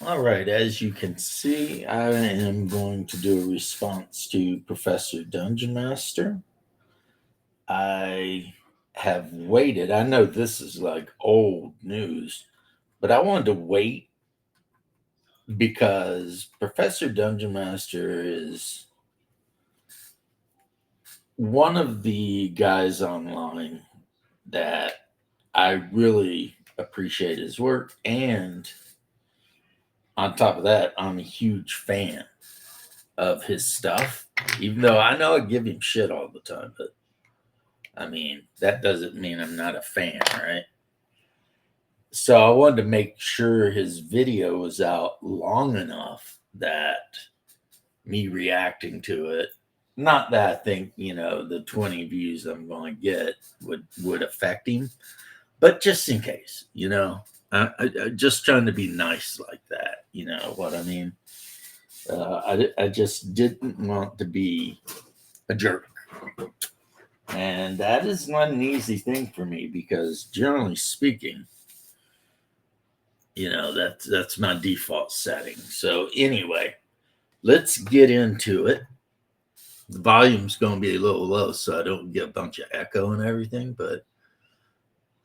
All right, as you can see, I am going to do a response to Professor Dungeon Master. I have waited. I know this is like old news, but I wanted to wait because Professor Dungeon Master is one of the guys online that I really appreciate his work. And on top of that, I'm a huge fan of his stuff, even though I know I give him shit all the time. But I mean, that doesn't mean I'm not a fan, right? So I wanted to make sure his video was out long enough that me reacting to it, not that I think, the 20 views I'm going to get would affect him, but just in case, just trying to be nice like that. You know what I mean? I just didn't want to be a jerk. And that is not an easy thing for me because generally speaking, that's my default setting. So anyway, let's get into it. The volume's going to be a little low so I don't get a bunch of echo and everything, but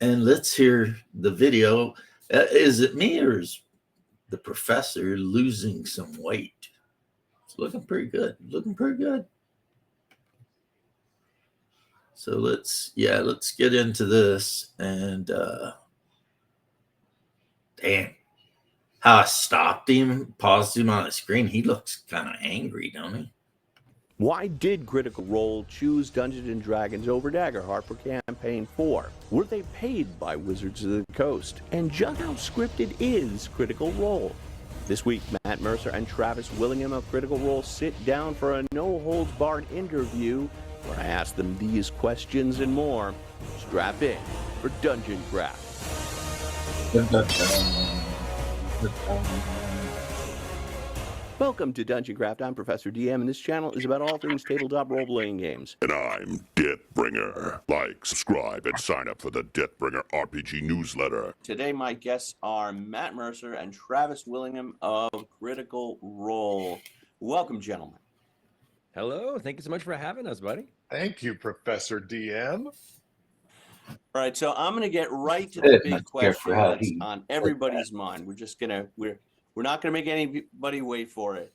and let's hear the video. Is it me or is the professor losing some weight? It's looking pretty good. Looking pretty good. So let's get into this and damn, how I stopped him, paused him on the screen. He looks kind of angry, don't he? Why did Critical Role choose Dungeons and Dragons over Daggerheart for Campaign 4? Were they paid by Wizards of the Coast? And just how scripted is Critical Role? This week, Matt Mercer and Travis Willingham of Critical Role sit down for a no-holds-barred interview where I ask them these questions and more. Strap in for Dungeon Craft. Welcome to Dungeon Craft. I'm Professor DM, and this channel is about all things tabletop role-playing games. And I'm Deathbringer. Like, subscribe, and sign up for the Deathbringer RPG newsletter. Today, my guests are Matt Mercer and Travis Willingham of Critical Role. Welcome, gentlemen. Hello. Thank you so much for having us, buddy. Thank you, Professor DM. All right, so I'm going to get right to the big question that's on everybody's mind. We're not going to make anybody wait for it.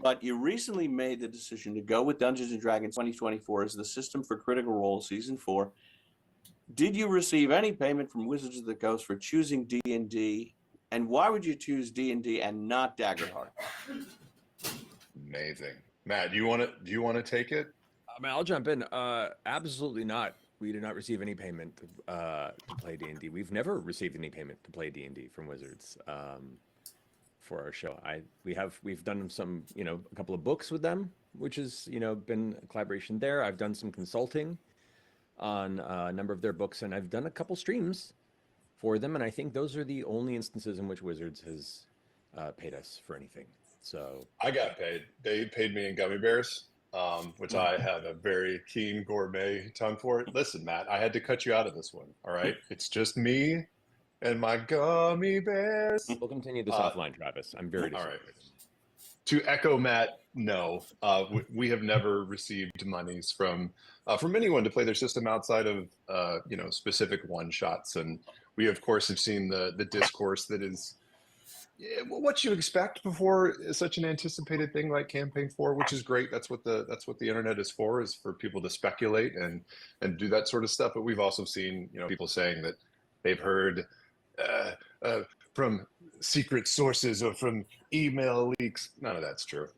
But you recently made the decision to go with Dungeons and Dragons 2024 as the system for Critical Role Season 4. Did you receive any payment from Wizards of the Coast for choosing D&D? And why would you choose D&D and not Daggerheart? Amazing. Matt, do you want to take it? I mean, I'll jump in. Absolutely not. We did not receive any payment to play D&D. We've never received any payment to play D&D from Wizards for our show. We've done some, a couple of books with them, which has, been a collaboration there. I've done some consulting on a number of their books, and I've done a couple streams for them. And I think those are the only instances in which Wizards has paid us for anything. So I got paid. They paid me in gummy bears, which I have a very keen gourmet tongue for. Listen, Matt, I had to cut you out of this one. All right, it's just me and my gummy bears. We'll continue this offline, Travis. I'm very disappointed. All right. To echo Matt, no, we have never received monies from anyone to play their system outside of specific one shots, and we of course have seen the discourse that is what you expect before such an anticipated thing like Campaign 4, which is great. That's what the internet is for people to speculate and do that sort of stuff. But we've also seen people saying that they've heard from secret sources or from email leaks. None of that's true.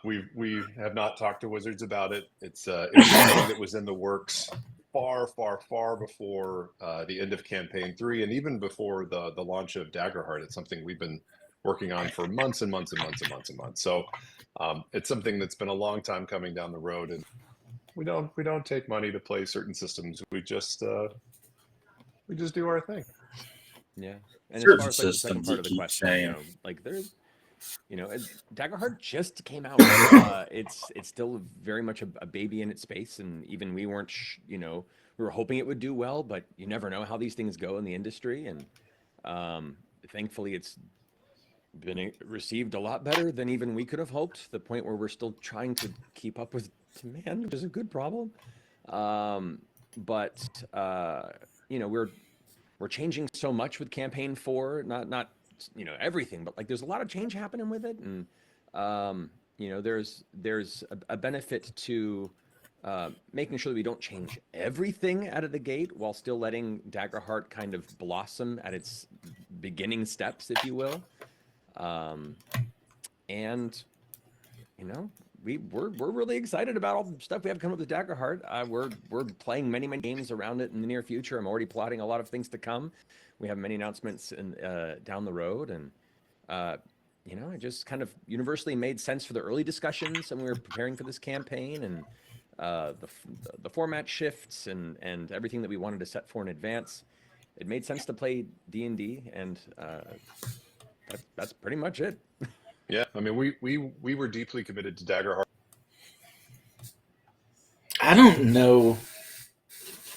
We have not talked to Wizards about it. It's something that was in the works far before the end of Campaign 3, and even before the launch of Daggerheart. It's something we've been working on for months and months and months and months and months. So it's something that's been a long time coming down the road, and we don't take money to play certain systems. We just do our thing. Yeah. And Certain as far as the second part of the question, there's, Daggerheart just came out. It's still very much a baby in its space, and even we weren't, we were hoping it would do well, but you never know how these things go in the industry. And thankfully, it's been received a lot better than even we could have hoped. The point where we're still trying to keep up with demand, which is a good problem. But you know, we're changing so much with campaign 4, not you know everything, but like there's a lot of change happening with it, and you know there's a benefit to making sure that we don't change everything out of the gate while still letting Daggerheart kind of blossom at its beginning steps, if you will. And you know, we're really excited about all the stuff we have coming up with Daggerheart. We're playing many games around it in the near future. I'm already plotting a lot of things to come. We have many announcements down the road, and you know, it just kind of universally made sense for the early discussions, and we were preparing for this campaign, and the format shifts and everything that we wanted to set for in advance. It made sense to play D&D, and that's pretty much it. Yeah, I mean, we were deeply committed to Daggerheart. I don't know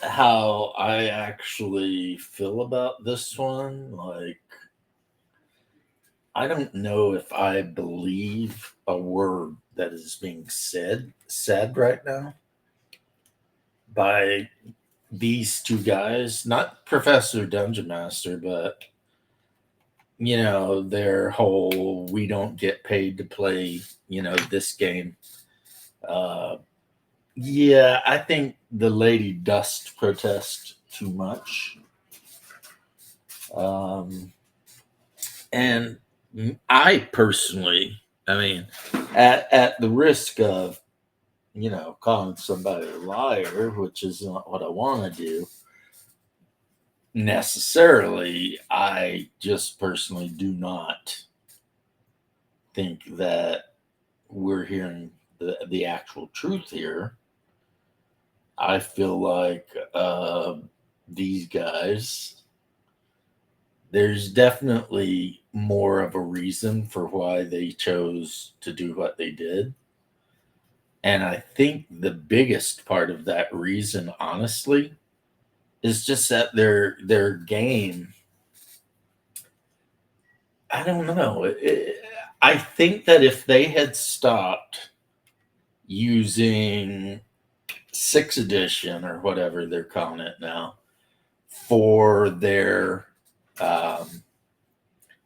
how I actually feel about this one. Like, I don't know if I believe a word that is being said right now by these two guys, not Professor Dungeon Master, but you know, their whole we don't get paid to play, you know, this game. Yeah, I think the Lady Dust protest too much. And I personally, I mean, at the risk of, you know, calling somebody a liar, which is not what I want to do necessarily, I just personally do not think that we're hearing the actual truth here. I feel like these guys, there's definitely more of a reason for why they chose to do what they did. And I think the biggest part of that reason, honestly, is just that their game. I don't know. I think that if they had stopped using 6th edition or whatever they're calling it now for their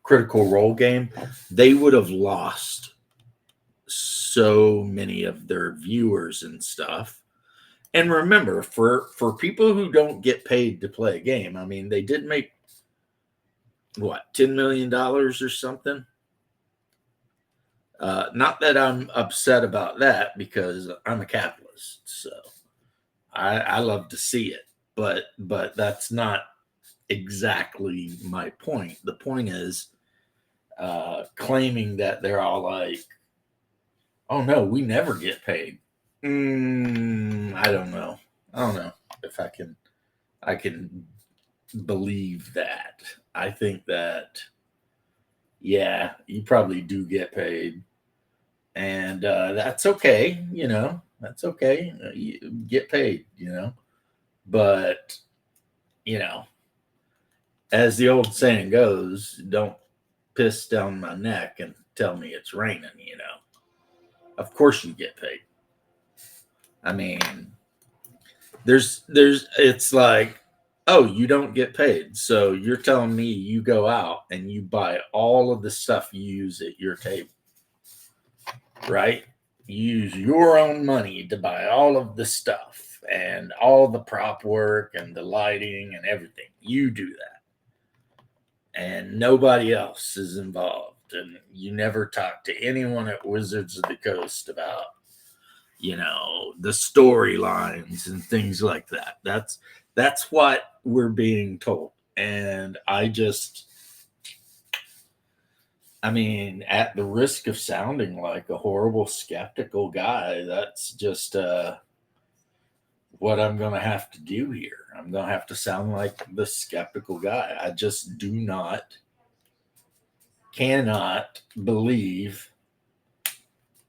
critical role game, they would have lost so many of their viewers and stuff. And remember, for people who don't get paid to play a game, I mean, they did make what, $10 million or something. Not that I'm upset about that, because I'm a capitalist, so I love to see it. But that's not exactly my point. The point is claiming that they're all like, "Oh no, we never get paid." I don't know. I don't know if I can believe that. I think that, yeah, you probably do get paid, and that's okay. You know, that's okay. You get paid. You know, but you know, as the old saying goes, don't piss down my neck and tell me it's raining. You know, of course you get paid. I mean, it's like, oh, you don't get paid, so you're telling me you go out and you buy all of the stuff you use at your table, right? You use your own money to buy all of the stuff and all the prop work and the lighting and everything. You do that, and nobody else is involved, and you never talk to anyone at Wizards of the Coast about, you know, the storylines and things like that. That's what we're being told. And I mean, at the risk of sounding like a horrible skeptical guy, that's just what I'm going to have to do here. I'm going to have to sound like the skeptical guy. I just cannot believe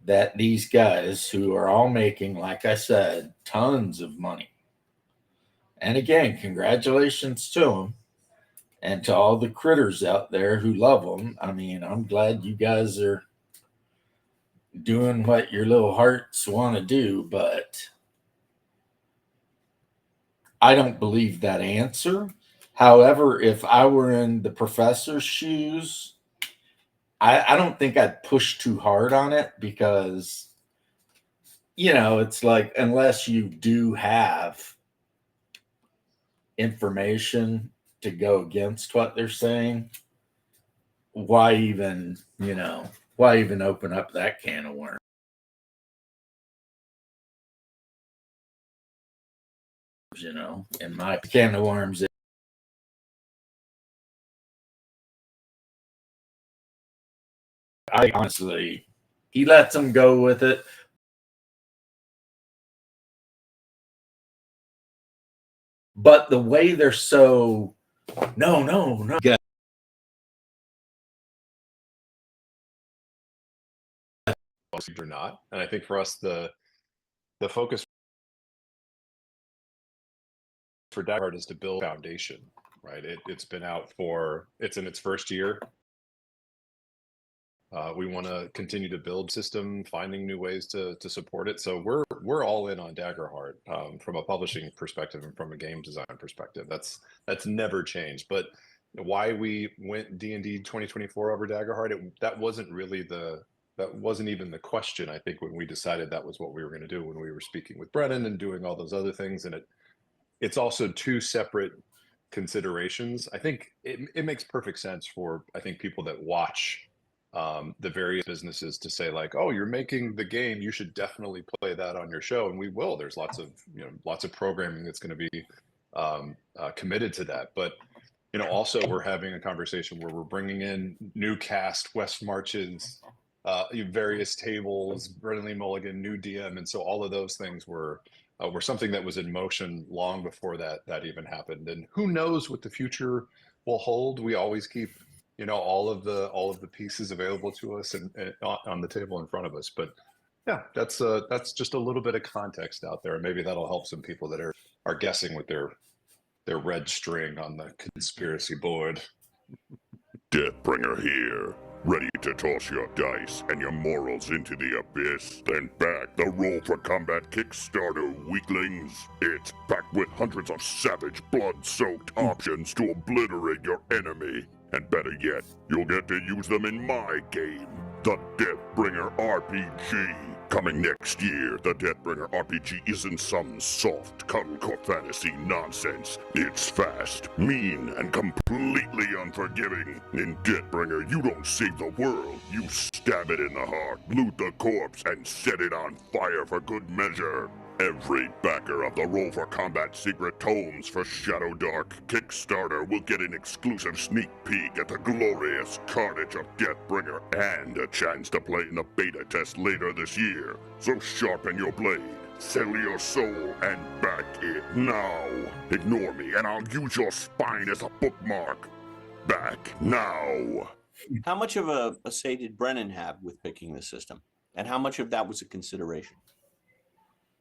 that these guys, who are all making, like I said, tons of money. And again, congratulations to them. And to all the critters out there who love them, I mean, I'm glad you guys are doing what your little hearts want to do, but I don't believe that answer. However, if I were in the professor's shoes, I don't think I'd push too hard on it because, it's like unless you do have information to go against what they're saying, why even, why even open up that can of worms? In my can of worms, I honestly, he lets them go with it. But the way they're so, no, or not. And I think for us, the focus for Die Hard is to build foundation, right? It's been out it's in its first year. We want to continue to build system, finding new ways to support it. So we're all in on Daggerheart from a publishing perspective and from a game design perspective. That's never changed. But why we went D&D 2024 over Daggerheart, that wasn't even the question. I think when we decided that was what we were going to do, when we were speaking with Brennan and doing all those other things, and it's also two separate considerations. I think it makes perfect sense for people that watch the various businesses to say like, oh, you're making the game, you should definitely play that on your show, and we will. There's lots of programming that's going to be committed to that, but also we're having a conversation where we're bringing in new cast, West Marches, various tables, Brennan Lee Mulligan, new DM, and so all of those things were something that was in motion long before that even happened. And who knows what the future will hold? We always keep all of the pieces available to us and on the table in front of us. But yeah, that's just a little bit of context out there. Maybe that'll help some people that are guessing with their red string on the conspiracy board. Deathbringer here. Ready to toss your dice and your morals into the abyss? Then back the Roll for Combat Kickstarter, weaklings. It's packed with hundreds of savage, blood-soaked options to obliterate your enemy. And better yet, you'll get to use them in my game, the Deathbringer RPG. Coming next year, the Deathbringer RPG isn't some soft, cuddlecore fantasy nonsense. It's fast, mean, and completely unforgiving. In Deathbringer, you don't save the world. You stab it in the heart, loot the corpse, and set it on fire for good measure. Every backer of the Roll for Combat Secret Tomes for Shadowdark Kickstarter will get an exclusive sneak peek at the glorious carnage of Deathbringer and a chance to play in the beta test later this year. So sharpen your blade, settle your soul, and back it now. Ignore me and I'll use your spine as a bookmark. Back now. How much of a say did Brennan have with picking the system? And how much of that was a consideration?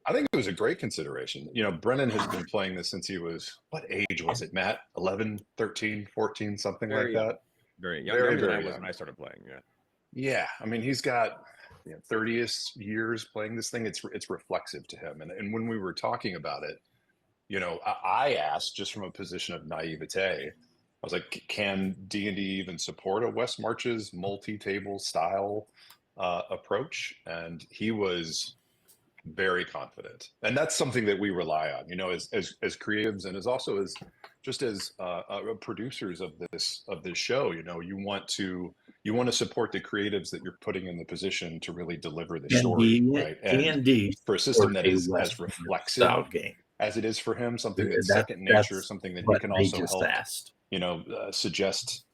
I think it was a great consideration. Brennan has been playing this since he was, what age was it, Matt? 11, 13, 14, something Very like young. that? Very young. Very, Younger than I very was young. when I started playing, yeah. Yeah, I mean, he's got 30-ish years playing this thing. It's reflexive to him. And when we were talking about it, I asked just from a position of naivete. I was like, can D&D even support a West Marches multi-table style approach? And he was very confident, and that's something that we rely on, as creatives, and as producers of this show. You want to support the creatives that you're putting in the position to really deliver the story, right? And for a system that is as reflexive game as it is for him, something that's second that's nature, something that he what can they also just help asked. suggest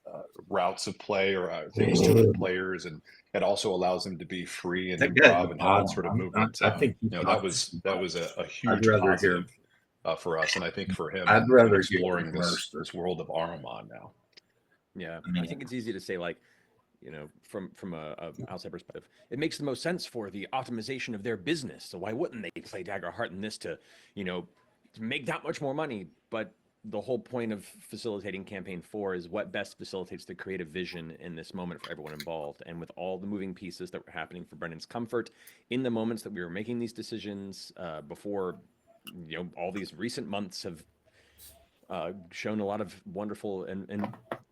routes of play or things to the players, and it also allows them to be free and improv and have that sort of movement. I think that was a huge positive for us, and I think for him, I'd rather exploring this world of Armamon now. Yeah, I think it's easy to say, like, from a outside perspective, it makes the most sense for the optimization of their business. So why wouldn't they play Daggerheart in this to make that much more money? But the whole point of facilitating campaign 4 is what best facilitates the creative vision in this moment for everyone involved. And with all the moving pieces that were happening for Brennan's comfort in the moments that we were making these decisions, before, all these recent months have shown a lot of wonderful and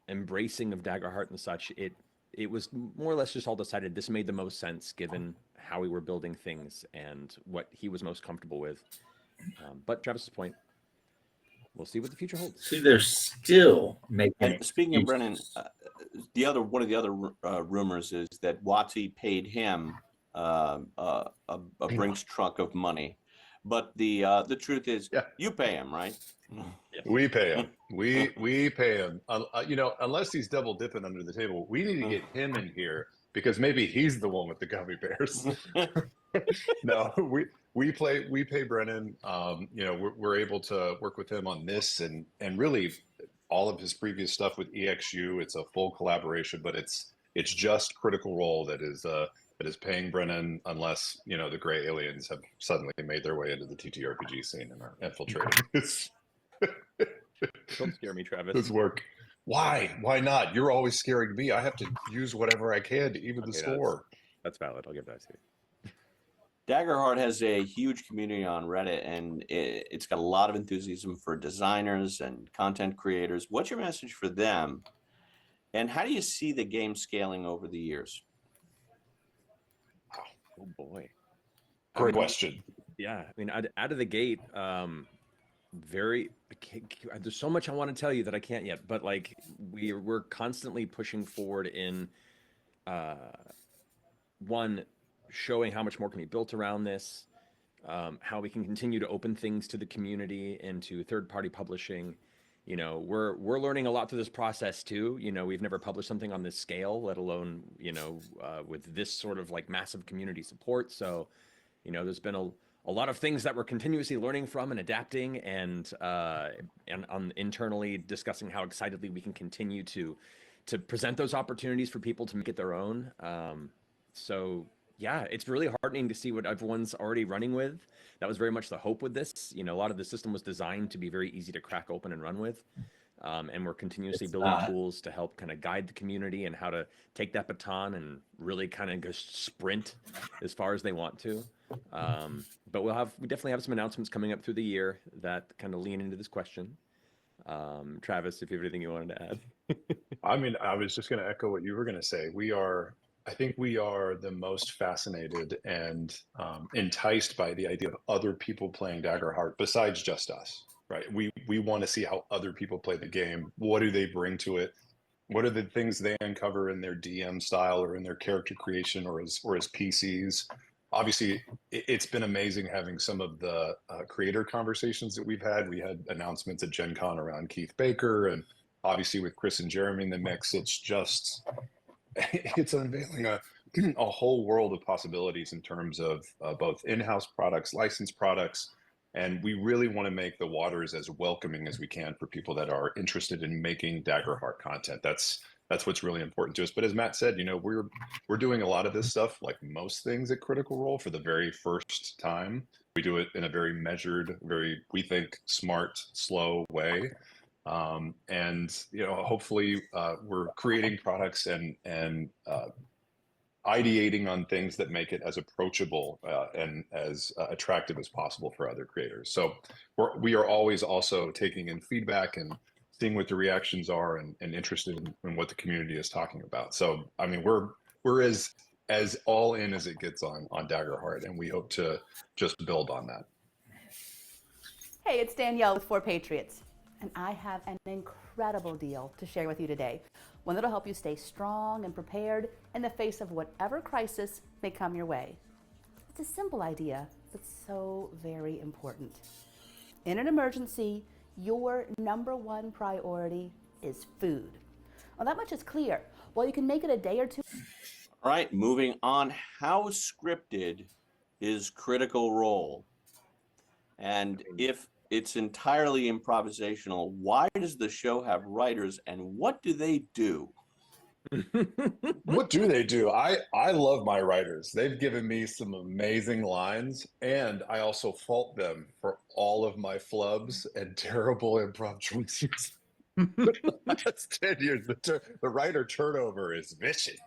embracing of Daggerheart and such, it was more or less just all decided this made the most sense given how we were building things and what he was most comfortable with. But Travis's point, we'll see what the future holds. See, they're still making. And speaking of Brennan, one of the other rumors is that WotC paid him a Brinks trunk of money, but the truth is, you pay him, right? We pay him. We pay him. Unless he's double dipping under the table, we need to get him in here because maybe he's the one with the gummy bears. No, we pay Brennan. We're able to work with him on this and really all of his previous stuff with EXU. It's a full collaboration, but it's just Critical Role that is paying Brennan, unless the gray aliens have suddenly made their way into the TTRPG scene and are infiltrating. Don't scare me, Travis. This work. Why not? You're always scaring me. I have to use whatever I can to even the score. That's valid. I'll give that to you. Daggerheart has a huge community on Reddit, and it's got a lot of enthusiasm for designers and content creators. What's your message for them? And how do you see the game scaling over the years? Oh boy. Great question. Yeah. I mean, out of the gate, there's so much I want to tell you that I can't yet, but like we're constantly pushing forward in one, showing how much more can be built around this, how we can continue to open things to the community and to third-party publishing. We're learning a lot through this process too. We've never published something on this scale, let alone with this sort of like massive community support. So there's been a lot of things that we're continuously learning from and adapting, and internally discussing how excitedly we can continue to present those opportunities for people to make it their own. So yeah, it's really heartening to see what everyone's already running with. That was very much the hope with this. A lot of the system was designed to be very easy to crack open and run with. And we're continuously building tools to help kind of guide the community and how to take that baton and really kind of go sprint as far as they want to. But we definitely have some announcements coming up through the year that kind of lean into this question. Travis, if you have anything you wanted to add. I mean, I was just going to echo what you were going to say. I think we are the most fascinated and enticed by the idea of other people playing Daggerheart besides just us, right? We want to see how other people play the game. What do they bring to it? What are the things they uncover in their DM style or in their character creation or as PCs? Obviously, it's been amazing having some of the creator conversations that we've had. We had announcements at Gen Con around Keith Baker, and obviously with Chris and Jeremy in the mix, it's unveiling a whole world of possibilities in terms of both in-house products, licensed products, and we really want to make the waters as welcoming as we can for people that are interested in making Daggerheart content. That's what's really important to us. But as Matt said, we're doing a lot of this stuff, like most things at Critical Role, for the very first time. We do it in a very measured, we think, smart, slow way. Hopefully we're creating products and ideating on things that make it as approachable and as attractive as possible for other creators. So we are always also taking in feedback and seeing what the reactions are and interested in what the community is talking about. So, I mean, we're as all in as it gets on Daggerheart, and we hope to just build on that. Hey, it's Danielle with 4 Patriots. And I have an incredible deal to share with you today. One that'll help you stay strong and prepared in the face of whatever crisis may come your way. It's a simple idea, but so very important. In an emergency, your #1 priority is food. Well, that much is clear. While you can make it a day or two. All right, moving on. How scripted is Critical Role? And if it's entirely improvisational, why does the show have writers, and what do they do? What do they do? I love my writers. They've given me some amazing lines, and I also fault them for all of my flubs and terrible improv choices. That's 10 years. The writer turnover is vicious.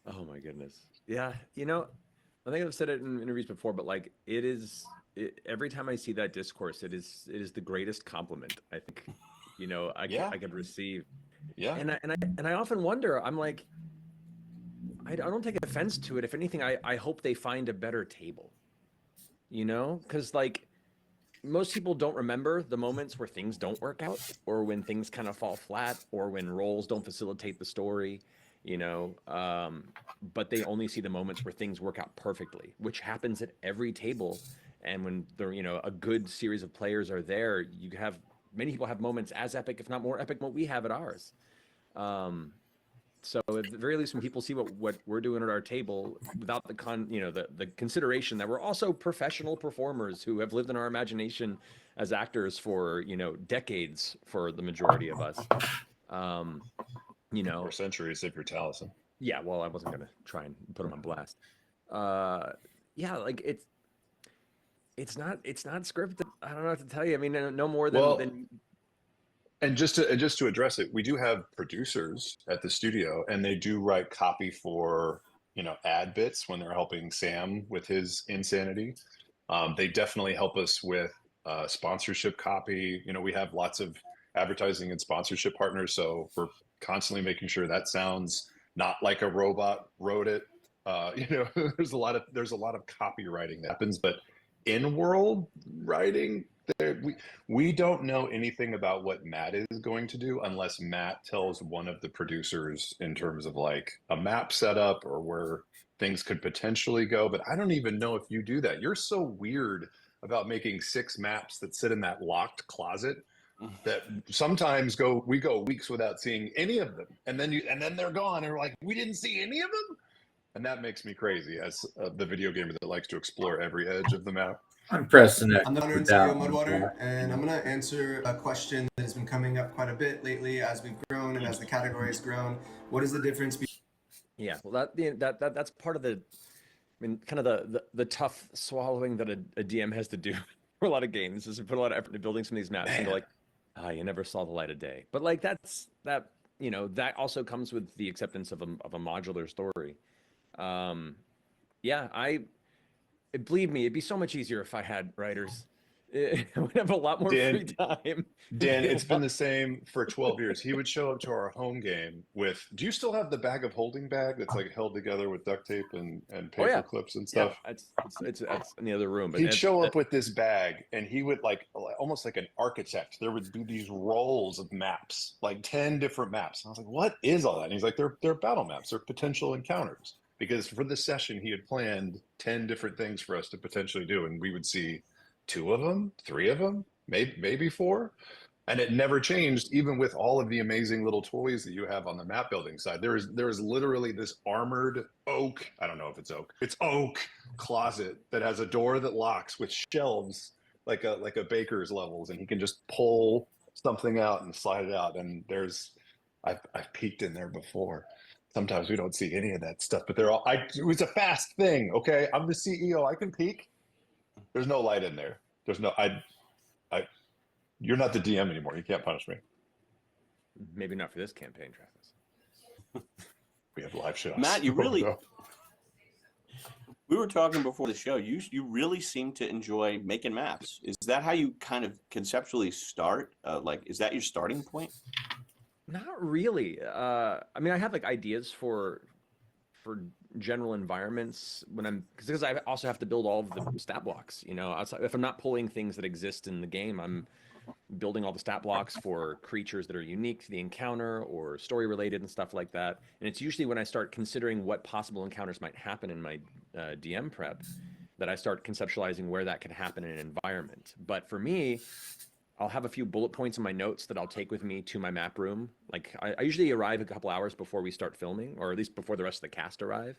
Oh my goodness. Yeah, I think I've said it in interviews before, but like every time I see that discourse, it is the greatest compliment I think, Yeah. I could receive. Yeah. And I often wonder, I'm like, I don't take offense to it. If anything, I hope they find a better table. Because like most people don't remember the moments where things don't work out, or when things kind of fall flat, or when roles don't facilitate the story, but they only see the moments where things work out perfectly, which happens at every table. And when a good series of players are there, many people have moments as epic, if not more epic, than what we have at ours. So at the very least, when people see what we're doing at our table, without the consideration that we're also professional performers who have lived in our imagination as actors for decades for the majority of us, Or centuries if you're Taliesin. Yeah, well, I wasn't gonna try and put them on blast. Yeah, like it's not scripted. I don't know what to tell you. I mean, no more than. And just to address it, we do have producers at the studio, and they do write copy for ad bits when they're helping Sam with his insanity. They definitely help us with sponsorship copy. We have lots of advertising and sponsorship partners, so we're constantly making sure that sounds not like a robot wrote it. There's a lot of copywriting that happens, but in-world writing, we don't know anything about what Matt is going to do unless Matt tells one of the producers in terms of like a map setup or where things could potentially go. But I don't even know if you do that. You're so weird about making 6 maps that sit in that locked closet that sometimes we go weeks without seeing any of them, and then they're gone, and we're like, we didn't see any of them. And that makes me crazy as the video gamer that likes to explore every edge of the map. I'm pressing it. I'm the owner and CEO of Mudwater, and I'm going to answer a question that has been coming up quite a bit lately as we've grown and as the category has grown. What is the difference between... Yeah, well, that's part of kind of the tough swallowing that a DM has to do for a lot of games, is to put a lot of effort into building some of these maps. And go like, you never saw the light of day. But like that also comes with the acceptance of a modular story. Believe me, it'd be so much easier if I had writers. We'd have a lot more free time. Dan, it's been the same for 12 years. He would show up to our home game with, do you still have the bag of holding bag that's like held together with duct tape and paper clips and stuff? Yeah, it's in the other room. But he'd show up with this bag, and he would almost like an architect. There would be these rolls of maps, like 10 different maps. And I was like, what is all that? And he's like, they're battle maps. They're potential encounters. Because for the session, he had planned 10 different things for us to potentially do. And we would see 2 of them, 3 of them, maybe 4. And it never changed, even with all of the amazing little toys that you have on the map building side. There is literally this armored oak, I don't know if it's oak closet that has a door that locks with shelves like a baker's levels, and he can just pull something out and slide it out. And I've peeked in there before. Sometimes we don't see any of that stuff, but it was a fast thing. Okay. I'm the CEO. I can peek. There's no light in there. You're not the DM anymore. You can't punish me. Maybe not for this campaign, Travis. We have live shows. Matt, we were talking before the show. You really seem to enjoy making maps. Is that how you kind of conceptually start? Is that your starting point? Not really. I mean, I have like ideas for general environments because I also have to build all of the stat blocks. If I'm not pulling things that exist in the game, I'm building all the stat blocks for creatures that are unique to the encounter or story related and stuff like that. And it's usually when I start considering what possible encounters might happen in my DM prep that I start conceptualizing where that could happen in an environment. But for me, I'll have a few bullet points in my notes that I'll take with me to my map room. Like I usually arrive a couple hours before we start filming, or at least before the rest of the cast arrive.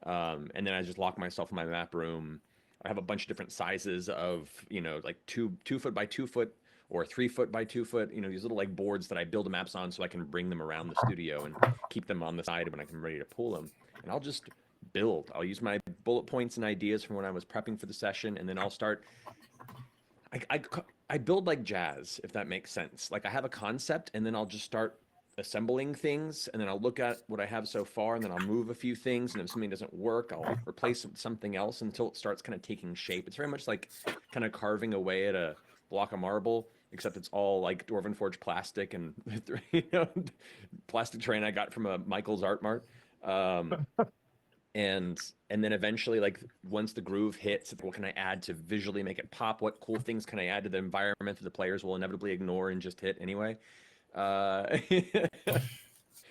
And then I just lock myself in my map room. I have a bunch of different sizes of, like 2 foot by 2 foot or 3 foot by 2 foot, these little like boards that I build the maps on so I can bring them around the studio and keep them on the side when I'm ready to pull them. And I'll just build. I'll use my bullet points and ideas from when I was prepping for the session, and then I'll start I build like jazz, if that makes sense. Like I have a concept, and then I'll just start assembling things, and then I'll look at what I have so far, and then I'll move a few things, and if something doesn't work, I'll replace it with something else until it starts kind of taking shape. It's very much like kind of carving away at a block of marble, except it's all like Dwarven Forge plastic and plastic terrain I got from a Michael's Art Mart. Um, and then eventually, like once the groove hits, what can I add to visually make it pop? What cool things can I add to the environment that the players will inevitably ignore and just hit anyway? No,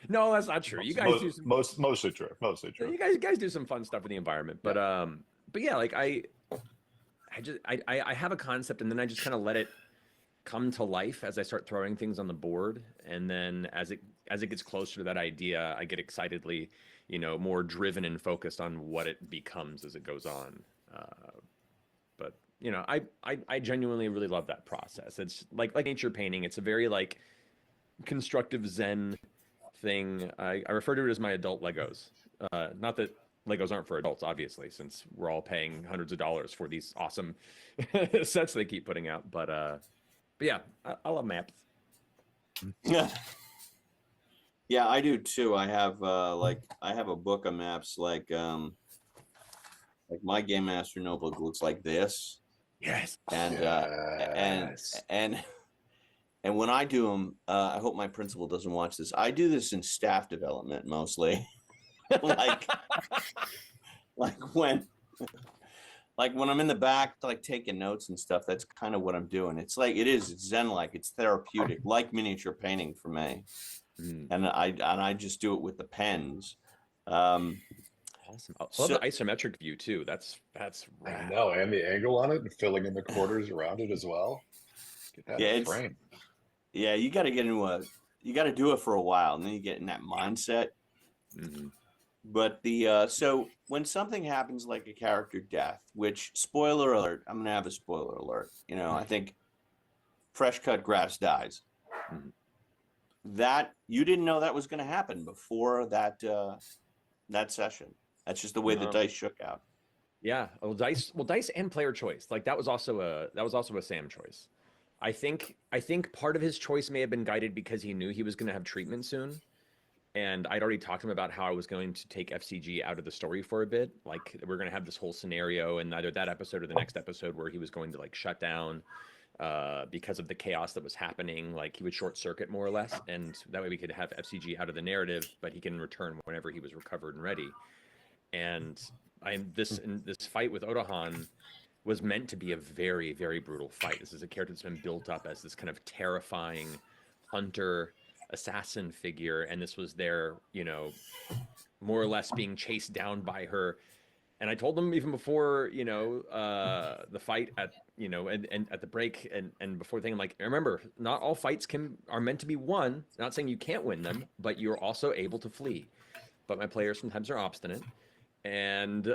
that's not true. You guys do some Mostly true. Mostly true. you guys do some fun stuff in the environment, but yeah, like I have a concept, and then I just kind of let it come to life as I start throwing things on the board, and then as it gets closer to that idea, I get excitedly, more driven and focused on what it becomes as it goes on. But I genuinely really love that process. It's like nature painting. It's a very like constructive Zen thing. I refer to it as my adult Legos. Not that Legos aren't for adults, obviously, since we're all paying hundreds of dollars for these awesome sets they keep putting out. But yeah, I love maps. Yeah. Yeah, I do too. I have I have a book of maps like my Game Master notebook looks like this. Yes. And Yes. and when I do them, I hope my principal doesn't watch this. I do this in staff development mostly. like when I'm in the back like taking notes and stuff, that's kind of what I'm doing. It's Zen-like, it's therapeutic, like miniature painting for me. And I just do it with the pens. Awesome. I love the isometric view too. That's rad. No, and the angle on it and filling in the quarters around it as well. Get that in frame. Yeah, you got to get into you got to do it for a while, and then you get in that mindset. Mm-hmm. But so when something happens like a character death, which spoiler alert, I'm gonna have a spoiler alert. I think fresh cut grass dies. Mm-hmm. That you didn't know that was going to happen before that session. That's just the way the dice shook out. Yeah, dice and player choice. Like that was also a Sam choice. I think part of his choice may have been guided because he knew he was going to have treatment soon. And I'd already talked to him about how I was going to take FCG out of the story for a bit. Like we're going to have this whole scenario in either that episode or the next episode where he was going to like shut down because of the chaos that was happening. Like he would short circuit more or less. And that way we could have FCG out of the narrative, but he can return whenever he was recovered and ready. And this fight with Odahan was meant to be a very, very brutal fight. This is a character that's been built up as this kind of terrifying hunter assassin figure, and this was their more or less being chased down by her. And I told them even before the fight at and at the break and before the thing, I'm like, remember, not all fights are meant to be won. Not saying you can't win them, but you're also able to flee. But my players sometimes are obstinate, and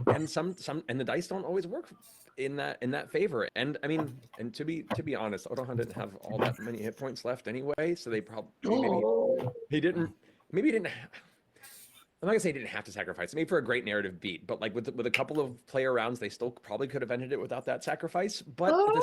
and some and the dice don't always work in that favor. And I mean, and to be honest, Odohan didn't have all that many hit points left anyway, so they probably he didn't. I'm not gonna say he didn't have to sacrifice. Maybe for a great narrative beat, but like with a couple of player rounds, they still probably could have ended it without that sacrifice. But at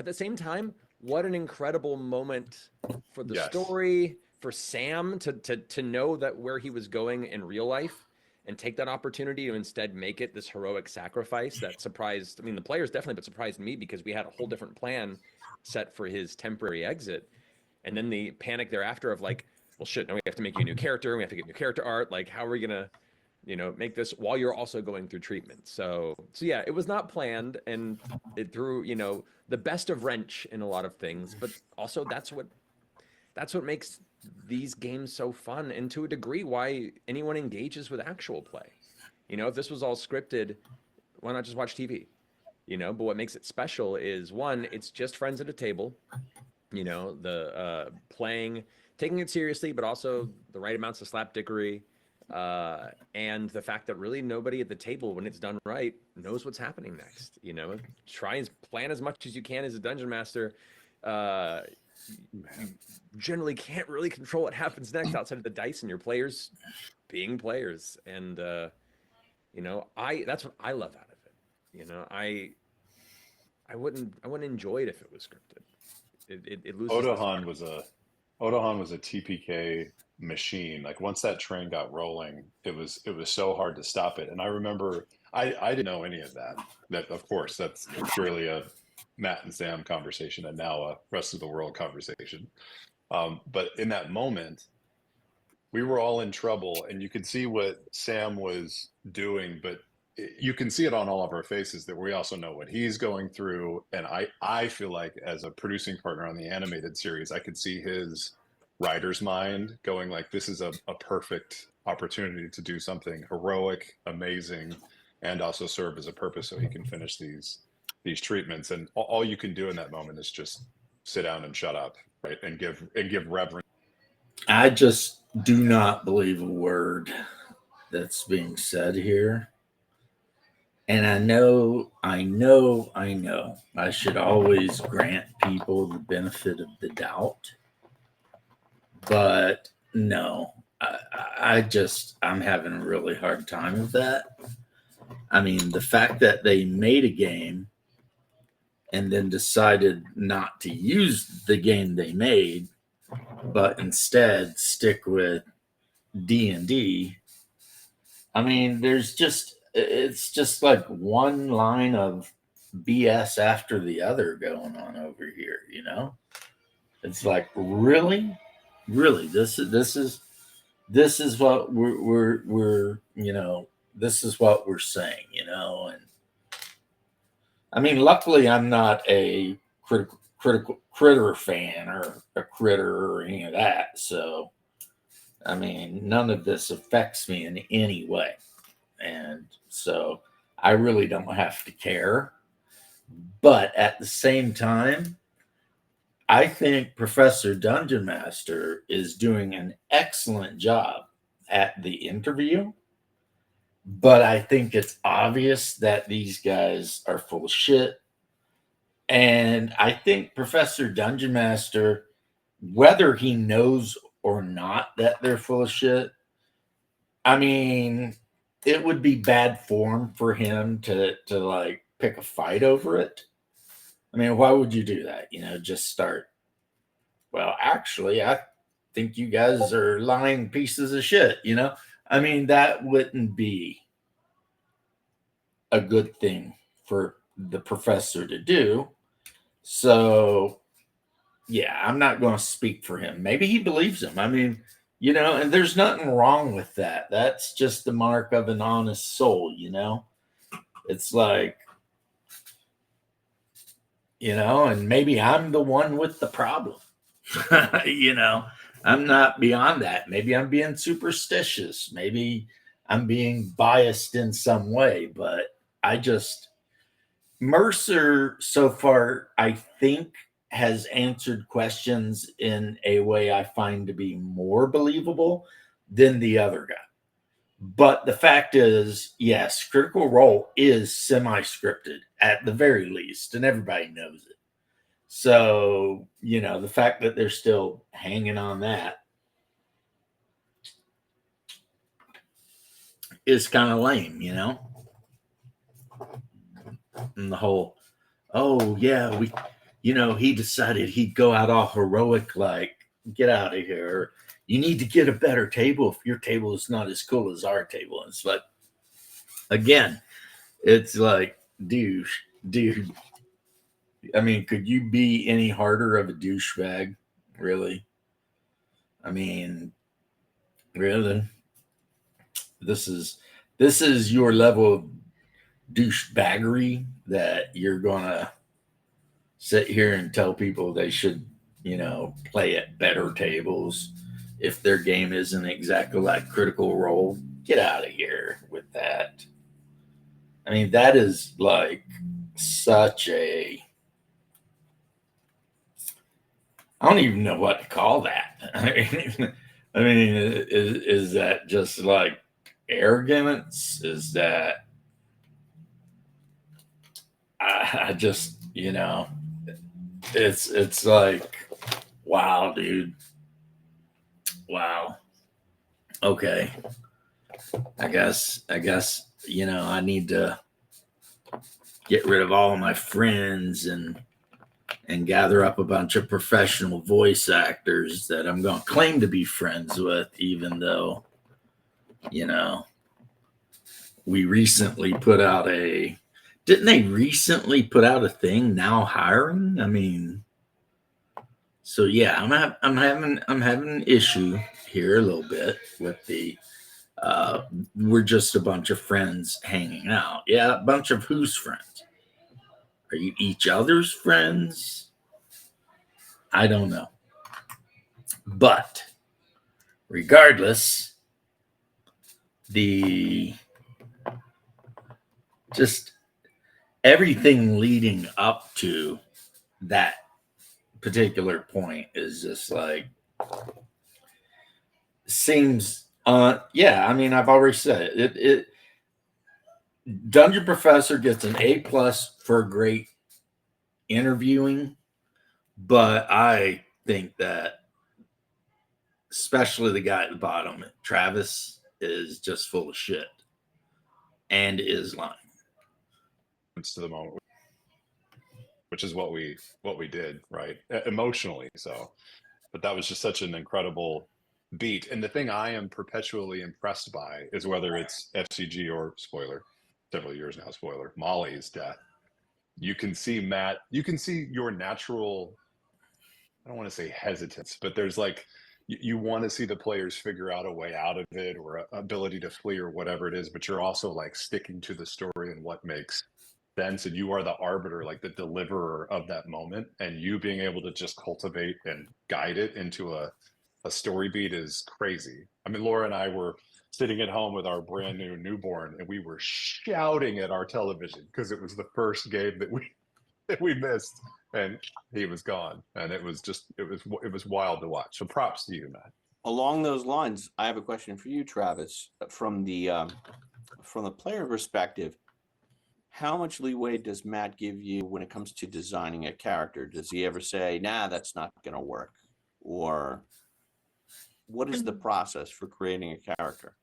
the same time, what an incredible moment for the story, for Sam to know that where he was going in real life and take that opportunity to instead make it this heroic sacrifice that surprised, the players definitely, but surprised me because we had a whole different plan set for his temporary exit. And then the panic thereafter of like, well, shit, now we have to make you a new character. We have to get new character art. Like, how are we going to, make this while you're also going through treatment? So yeah, it was not planned, and it threw, the best of wrench in a lot of things, but also that's what makes these games so fun, and to a degree why anyone engages with actual play. If this was all scripted, why not just watch TV? But what makes it special is, one, it's just friends at a table, the playing, taking it seriously, but also the right amounts of slapdickery, and the fact that really nobody at the table, when it's done right, knows what's happening next. Try and plan as much as you can as a dungeon master. You generally can't really control what happens next outside of the dice and your players being players. And that's what I love out of it. I wouldn't enjoy it if it was scripted. It loses. Odahan was a TPK machine. Like once that train got rolling, it was so hard to stop it. And I remember I didn't know any of that. That of course that's purely a Matt and Sam conversation and now a rest of the world conversation. But in that moment, we were all in trouble, and you could see what Sam was doing, but you can see it on all of our faces that we also know what he's going through. And I feel like as a producing partner on the animated series, I could see his writer's mind going like, this is a perfect opportunity to do something heroic, amazing, and also serve as a purpose so he can finish these treatments. And all you can do in that moment is just sit down and shut up, right? And give reverence. I just do not believe a word that's being said here. And I know I should always grant people the benefit of the doubt. But no, I'm having a really hard time with that. I mean, the fact that they made a game and then decided not to use the game they made, but instead stick with D&D. I mean, it's just like one line of BS after the other going on over here, It's like, really? This is what we're this is what we're saying, and I mean, luckily I'm not a critical critter fan or a critter or any of that. So, I mean, none of this affects me in any way. And so I really don't have to care. But at the same time, I think Professor Dungeon Master is doing an excellent job at the interview. But I think it's obvious that these guys are full of shit. And I think Professor Dungeon Master, whether he knows or not that they're full of shit, I mean, it would be bad form for him to like pick a fight over it. I mean, why would you do that? Just start. Well, actually, I think you guys are lying pieces of shit. I mean, that wouldn't be a good thing for the professor to do. So, yeah, I'm not going to speak for him. Maybe he believes him. I mean, and there's nothing wrong with that. That's just the mark of an honest soul, It's like, and maybe I'm the one with the problem. I'm not beyond that. Maybe I'm being superstitious. Maybe I'm being biased in some way, but Mercer so far, I think, has answered questions in a way I find to be more believable than the other guy. But the fact is, yes, Critical Role is semi-scripted at the very least, and everybody knows it. So, the fact that they're still hanging on that is kind of lame, And the whole, oh, yeah, he decided he'd go out all heroic, like, get out of here. You need to get a better table if your table is not as cool as our table. And it's like, again, it's like, dude. I mean, could you be any harder of a douchebag? Really? I mean, really? This is your level of douchebaggery that you're gonna sit here and tell people they should, play at better tables if their game isn't exactly like Critical Role. Get out of here with that. I mean, that is like such a, I don't even know what to call that. I mean, is that just like arrogance? Is that I just, it's like, wow, dude. Wow. Okay. I guess, I need to get rid of all my friends and gather up a bunch of professional voice actors that I'm going to claim to be friends with, even though, we recently put out didn't they recently put out a thing now hiring? I mean, so yeah, I'm having an issue here a little bit with we're just a bunch of friends hanging out. Yeah, a bunch of whose friends? Are you each other's friends? I don't know. But regardless, the just everything leading up to that particular point is just like seems yeah, I mean, I've already said it Dungeon Professor gets an A+ for great interviewing, but I think that especially the guy at the bottom, Travis, is just full of shit and is lying. It's to the moment, which is what we did, right? Emotionally, so. But that was just such an incredible beat. And the thing I am perpetually impressed by is whether it's FCG or spoiler, several years now, spoiler, Molly's death. You can see Matt, you can see your natural, I don't want to say hesitance, but there's like, you want to see the players figure out a way out of it or ability to flee or whatever it is, but you're also like sticking to the story and what makes sense. And you are the arbiter, like the deliverer of that moment. And you being able to just cultivate and guide it into a story beat is crazy. I mean, Laura and I were sitting at home with our brand new newborn and we were shouting at our television because it was the first game that we missed and he was gone. And it was wild to watch. So props to you, Matt. Along those lines, I have a question for you, Travis, from the player perspective. How much leeway does Matt give you when it comes to designing a character? Does he ever say, nah, that's not going to work? Or what is the process for creating a character?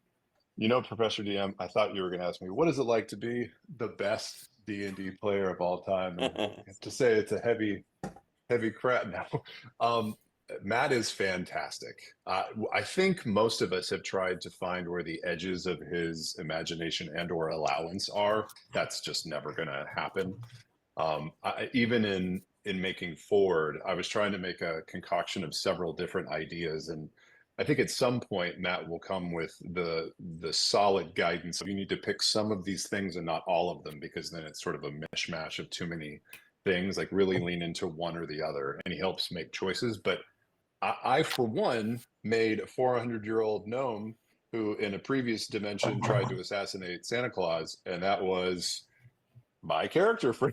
Professor DM, I thought you were going to ask me, what is it like to be the best D&D player of all time? And I have to say it's a heavy crap now. Matt is fantastic. I think most of us have tried to find where the edges of his imagination and or allowance are. That's just never going to happen. Even in making Ford, I was trying to make a concoction of several different ideas, and I think at some point Matt will come with the solid guidance. You need to pick some of these things and not all of them, because then it's sort of a mishmash of too many things. Like really lean into one or the other, and he helps make choices. But I for one, made a 400-year-old gnome who, in a previous dimension, tried to assassinate Santa Claus, and that was my character for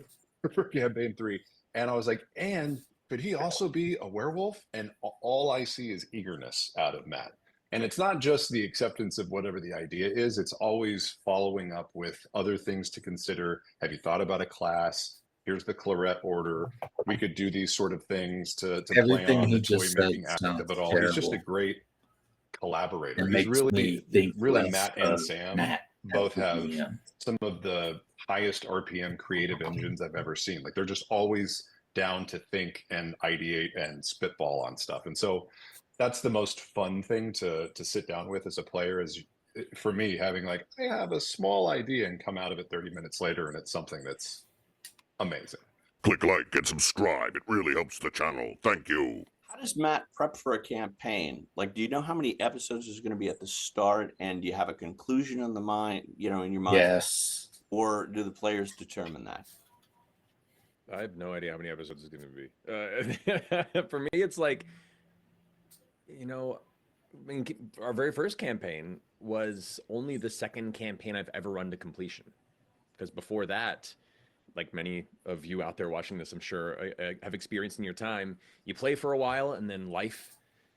campaign 3. And I was like, and could he also be a werewolf? And all I see is eagerness out of Matt. And it's not just the acceptance of whatever the idea is, it's always following up with other things to consider. Have you thought about a class? Here's the claret order. We could do these sort of things to play on the toy making aspect of it all. Terrible. He's just a great collaborator. He's really Matt and Sam both have some of the highest RPM creative engines I've ever seen. Like they're just always down to think and ideate and spitball on stuff. And so that's the most fun thing to sit down with as a player, is for me having like, I have a small idea and come out of it 30 minutes later and it's something that's amazing. Click like and subscribe. It really helps the channel. Thank you. How does Matt prep for a campaign? Like, do you know how many episodes is going to be at the start, and do you have a conclusion in the mind, in your mind? Yes. Or do the players determine that? I have no idea how many episodes it's going to be. For me, it's like, I mean, our very first campaign was only the second campaign I've ever run to completion. Because before that, like many of you out there watching this, I'm sure, have experienced in your time, you play for a while and then life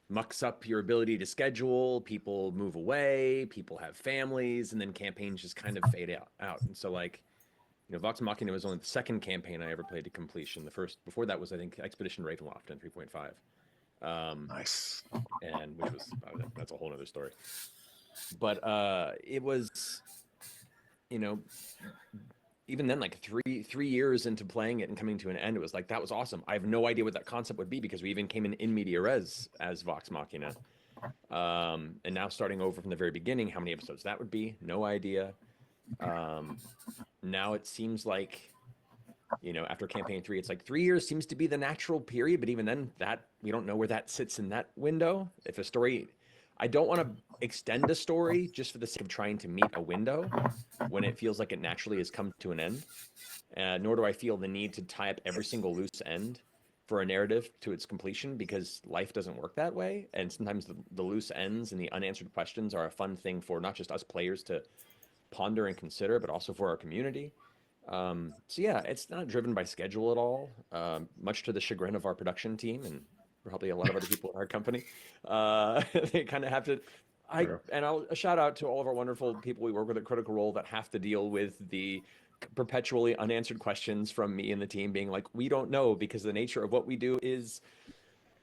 mucks up your ability to schedule. People move away, people have families, and then campaigns just kind of fade out. And so, like, Vox Machina was only the second campaign I ever played to completion. The first, before that was, I think, Expedition Ravenloft on 3.5. Nice. And which was, that's a whole other story. But it was, even then, like three years into playing it and coming to an end, it was like, that was awesome. I have no idea what that concept would be because we even came in media res as Vox Machina. And now starting over from the very beginning, how many episodes that would be, no idea. Now it seems like, after campaign 3, it's like 3 years seems to be the natural period, but even then, that we don't know where that sits in that window. If a story, I don't want to extend a story just for the sake of trying to meet a window when it feels like it naturally has come to an end. Nor do I feel the need to tie up every single loose end for a narrative to its completion, because life doesn't work that way. And sometimes the loose ends and the unanswered questions are a fun thing for not just us players to ponder and consider, but also for our community. So yeah, it's not driven by schedule at all, much to the chagrin of our production team and probably a lot of other people in our company. They kind of have to. And I'll a shout out to all of our wonderful people we work with at Critical Role that have to deal with the perpetually unanswered questions from me and the team being like, we don't know, because the nature of what we do is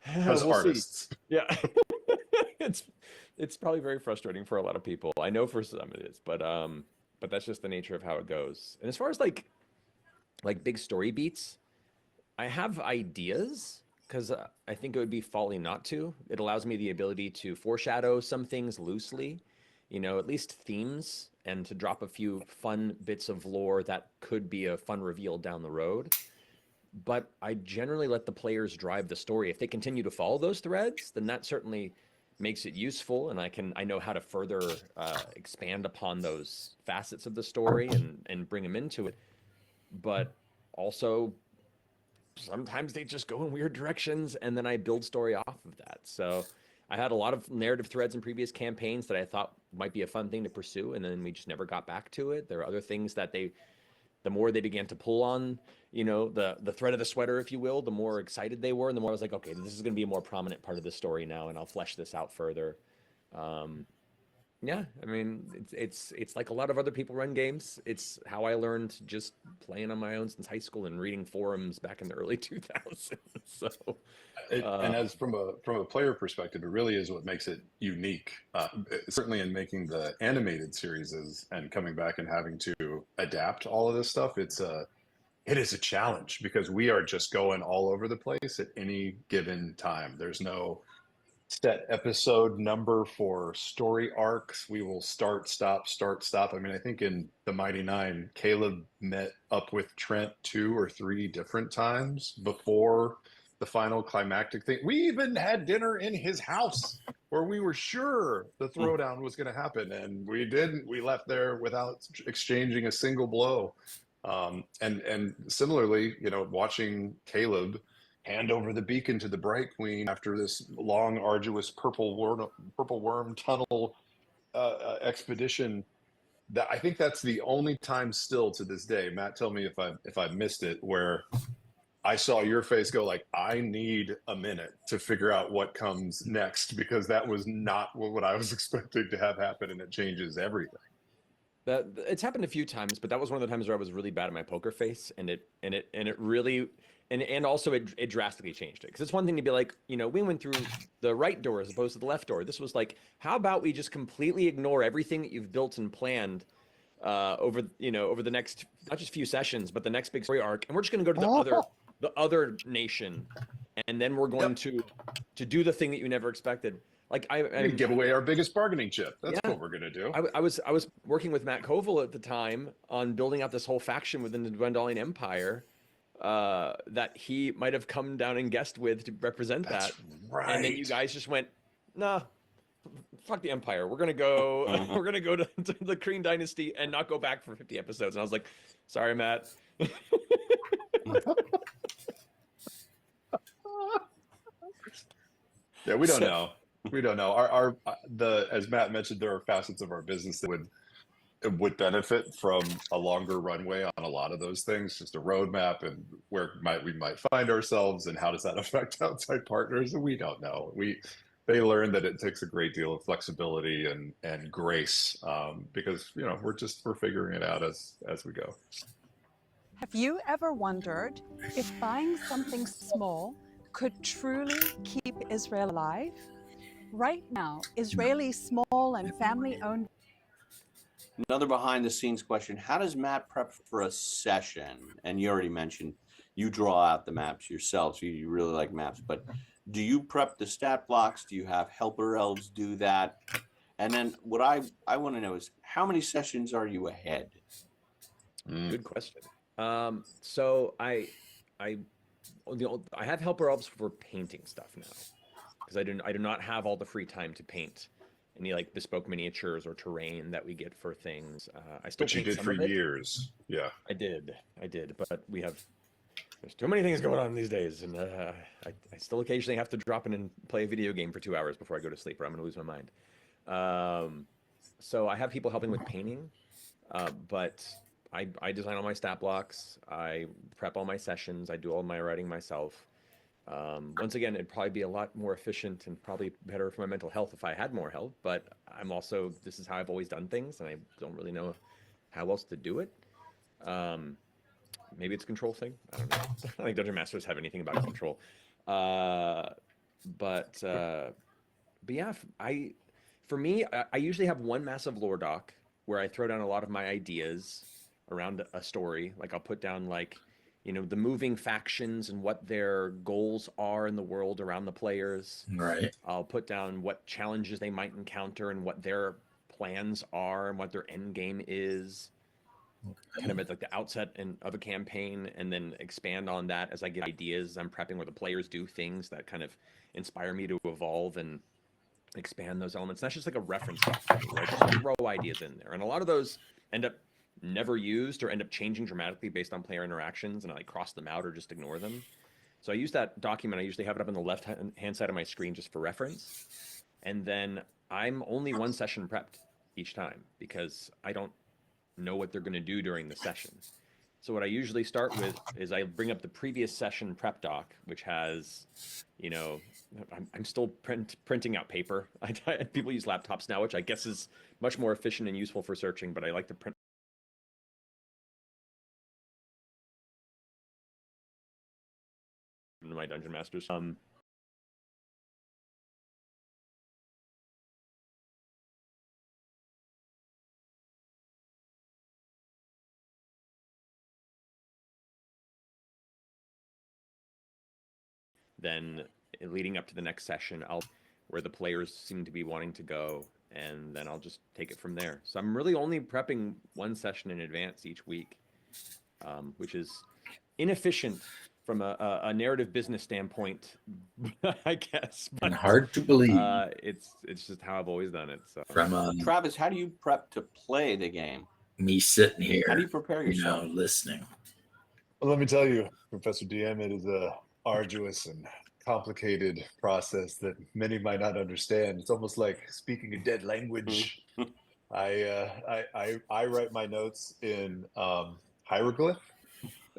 as artists. See. Yeah. it's probably very frustrating for a lot of people. I know for some it is, but that's just the nature of how it goes. And as far as like big story beats, I have ideas, because I think it would be folly not to. It allows me the ability to foreshadow some things loosely, at least themes, and to drop a few fun bits of lore that could be a fun reveal down the road. But I generally let the players drive the story. If they continue to follow those threads, then that certainly makes it useful, and I know how to further expand upon those facets of the story and bring them into it. But also, sometimes they just go in weird directions, and then I build story off of that. So I had a lot of narrative threads in previous campaigns that I thought might be a fun thing to pursue, and then we just never got back to it. There are other things that the more they began to pull on, the thread of the sweater, if you will, the more excited they were, and the more I was like, okay, this is going to be a more prominent part of the story now, and I'll flesh this out further. Yeah, I mean, it's like a lot of other people run games. It's how I learned just playing on my own since high school and reading forums back in the early 2000s. So, and as from a player perspective, it really is what makes it unique. Certainly in making the animated series and coming back and having to adapt all of this stuff, it is a challenge, because we are just going all over the place at any given time. There's no set episode number for story arcs. We will start, stop. I mean, I think in the Mighty Nine, Caleb met up with Trent 2 or 3 different times before the final climactic thing. We even had dinner in his house where we were sure the throwdown was going to happen, and we didn't. We left there without exchanging a single blow. And similarly, watching Caleb hand over the beacon to the Bright Queen after this long, arduous purple worm tunnel expedition. That I think that's the only time still to this day. Matt, tell me if I missed it, where I saw your face go like, I need a minute to figure out what comes next, because that was not what I was expecting to have happen, and it changes everything. It's happened a few times, but that was one of the times where I was really bad at my poker face, and it really. And also it drastically changed it, because it's one thing to be like, we went through the right door as opposed to the left door. This was like, how about we just completely ignore everything that you've built and planned over the next, not just few sessions, but the next big story arc, and we're just going to go to the other nation, and then we're going to do the thing that you never expected. Like I give away our biggest bargaining chip. That's what we're going to do. I was working with Matt Koval at the time on building out this whole faction within the Dwendalian Empire. That he might have come down and guest with to represent that. Right. And then you guys just went, nah, fuck the Empire. We're gonna go we're gonna go to the Kryn Dynasty and not go back for 50 episodes. And I was like, sorry, Matt. Yeah, we don't know. We don't know. As Matt mentioned, there are facets of our business that would benefit from a longer runway on a lot of those things, just a roadmap, and where we might find ourselves, and how does that affect outside partners? We don't know. They learn that it takes a great deal of flexibility and grace, because we're figuring it out as we go. Have you ever wondered if buying something small could truly keep Israel alive? Right now, Israeli small and family-owned Another behind the scenes question. How does Matt prep for a session? And you already mentioned you draw out the maps yourself, so you really like maps, but do you prep the stat blocks? Do you have helper elves do that? And then what I want to know is how many sessions are you ahead? Good question. So I have helper elves for painting stuff now, because I do not have all the free time to paint any like bespoke miniatures or terrain that we get for things. I still But you paint did some for of it. years. Yeah. I did, but there's too many things going on these days, and I still occasionally have to drop in and play a video game for 2 hours before I go to sleep, or I'm gonna lose my mind. So I have people helping with painting, but I design all my stat blocks. I prep all my sessions. I do all my writing myself. Once again, it'd probably be a lot more efficient and probably better for my mental health if I had more help. But this is how I've always done things, and I don't really know how else to do it. Maybe it's a control thing. I don't know. I don't think Dungeon Masters have anything about control. But yeah, for me, I usually have one massive lore doc where I throw down a lot of my ideas around a story. Like I'll put down the moving factions and what their goals are in the world around the players. Right. I'll put down what challenges they might encounter and what their plans are and what their end game is, kind of at like the outset of a campaign, and then expand on that as I get ideas. I'm prepping where the players do things that kind of inspire me to evolve and expand those elements. That's just like a reference doc for me, where I just throw ideas in there, and a lot of those end up never used or end up changing dramatically based on player interactions, and I like cross them out or just ignore them. So I use that document. I usually have it up on the left hand side of my screen just for reference, and then I'm only one session prepped each time because I don't know what they're going to do during the session. So what I usually start with is I bring up the previous session prep doc, which has, I'm still printing out paper. People use laptops now, which I guess is much more efficient and useful for searching, but I like to print in my Dungeon Masters. Then leading up to the next session, where the players seem to be wanting to go, and then I'll just take it from there. So I'm really only prepping one session in advance each week, which is inefficient from a narrative business standpoint, I guess. But And hard to believe. It's just how I've always done it. So From Travis, how do you prep to play the game? me sitting here, How do you prepare yourself? listening. Well, let me tell you, Professor DM, it is a arduous and complicated process that many might not understand. It's almost like speaking a dead language. I write my notes in hieroglyph.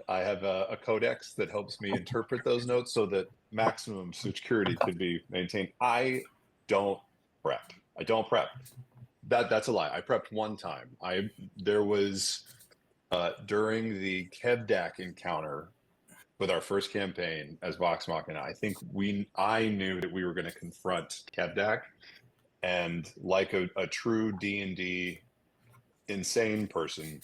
I have a codex that helps me interpret those notes so that maximum security could be maintained. I don't prep. That's a lie. I prepped one time. There was during the Kevdak encounter with our first campaign as Vox Machina, I knew that we were going to confront Kevdak, and like a true D&D insane person,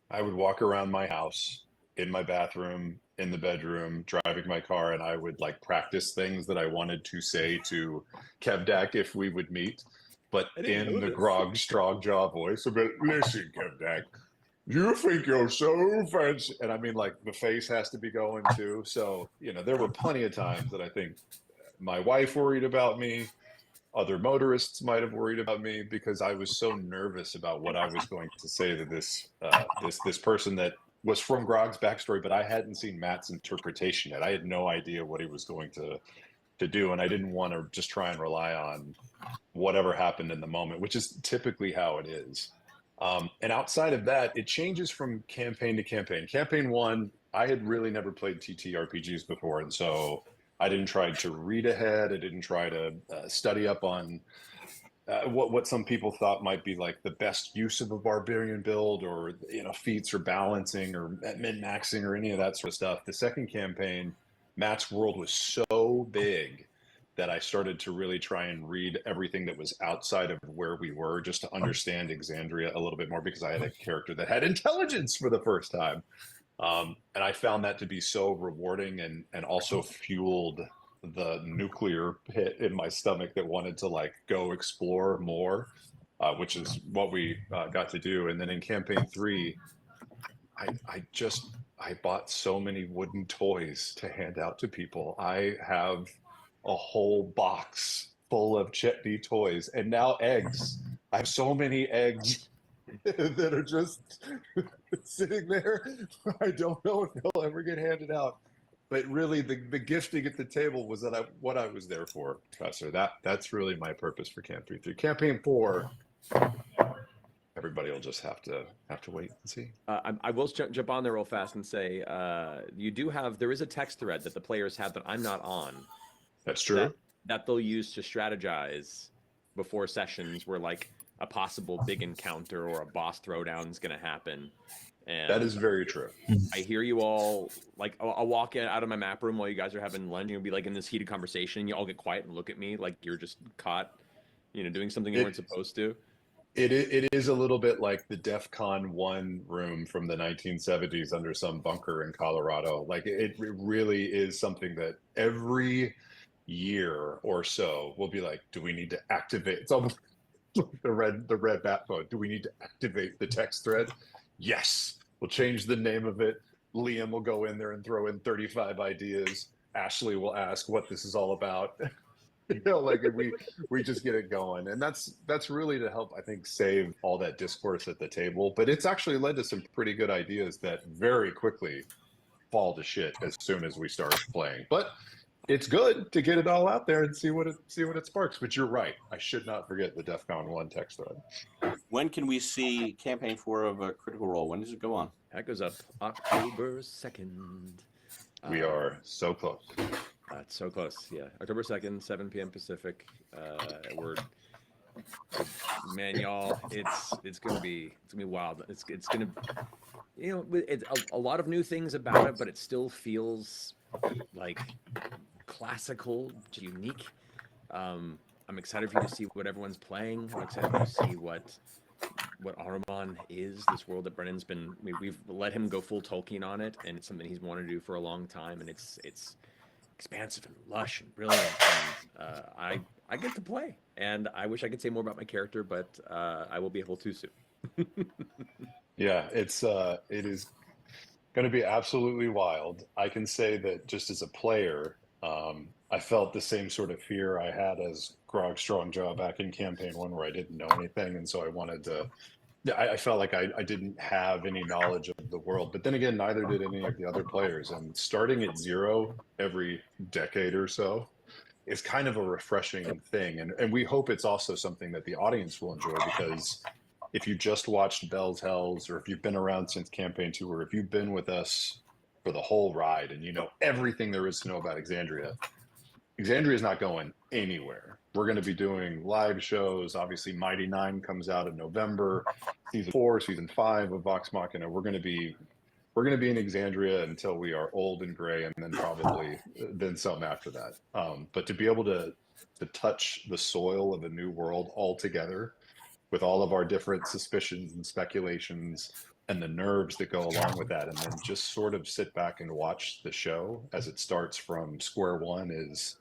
I would walk around my house, in my bathroom, in the bedroom, driving my car, and I would like practice things that I wanted to say to Kevdak if we would meet, but in the Grog Strogjaw voice. But listen, Kevdak, you think you're so fancy, and I mean, like, the face has to be going too. So there were plenty of times that I think my wife worried about me. Other motorists might have worried about me because I was so nervous about what I was going to say to this person that was from Grog's backstory, but I hadn't seen Matt's interpretation yet. I had no idea what he was going to do, and I didn't want to just try and rely on whatever happened in the moment, which is typically how it is. And outside of that, it changes from campaign to campaign. Campaign 1, I had really never played TTRPGs before, and so I didn't try to read ahead. I didn't try to study up on what some people thought might be like the best use of a barbarian build, or feats or balancing or min-maxing or any of that sort of stuff. The second campaign, Matt's world was so big that I started to really try and read everything that was outside of where we were, just to understand Exandria a little bit more, because I had a character that had intelligence for the first time. And I found that to be so rewarding, and also fueled the nuclear pit in my stomach that wanted to like go explore more, which is what we got to do. And then in campaign 3, I bought so many wooden toys to hand out to people. I have a whole box full of Chetney toys, and now eggs. I have so many eggs that are just sitting there. I don't know if they'll ever get handed out. But really, the gifting at the table was what I was there for, Professor. That's really my purpose for campaign 3. Campaign 4, everybody will just have to wait and see. I will jump on there real fast and say, there is a text thread that the players have that I'm not on. That's true. That they'll use to strategize before sessions where like a possible big encounter or a boss throwdown is going to happen. And that is very true. I hear you all, like, I'll walk out of my map room while you guys are having lunch, and you'll be like in this heated conversation, and you all get quiet and look at me like you're just caught, doing something you weren't supposed to. It is a little bit like the DEF CON 1 room from the 1970s under some bunker in Colorado. Like it really is something that every year or so we'll be like, do we need to activate? It's almost like the red bat phone. Do we need to activate the text thread? Yes. We'll change the name of it. Liam will go in there and throw in 35 ideas. Ashley will ask what this is all about. Like we just get it going, and that's really to help, I think, save all that discourse at the table. But it's actually led to some pretty good ideas that very quickly fall to shit as soon as we start playing. But it's good to get it all out there and see what it sparks. But you're right, I should not forget the DEF CON 1 text thread. When can we see campaign 4 of Critical Role? When does it go on? That goes up October 2nd. We are so close. It's so close, yeah. October 2nd, 7 p.m. Pacific. Man, y'all, it's gonna be wild. It's gonna, it's a lot of new things about it, but it still feels like classical, unique. I'm excited for you to see what everyone's playing. I'm excited to see what Ahriman is, this world that Brennan's been. We've let him go full Tolkien on it, and it's something he's wanted to do for a long time, and it's expansive and lush and brilliant, and I get to play, and I wish I could say more about my character, but I will be able to soon. Yeah, it is going to be absolutely wild. I can say that just as a player, I felt the same sort of fear I had as Grog Strongjaw back in campaign 1, where I didn't know anything, and so I wanted to. I felt like I didn't have any knowledge of the world, but then again, neither did any of the other players. And starting at 0 every decade or so is kind of a refreshing thing. And we hope it's also something that the audience will enjoy, because if you just watched Bell's Hells, or if you've been around since campaign 2, or if you've been with us for the whole ride and you know everything there is to know about Exandria is not going anywhere. We're going to be doing live shows. Obviously, Mighty 9 comes out in November. Season 4, Season 5 of Vox Machina. We're going to be in Exandria until we are old and gray, and then probably then some after that. But to be able to touch the soil of a new world altogether, with all of our different suspicions and speculations and the nerves that go along with that, and then just sort of sit back and watch the show as it starts from square one, is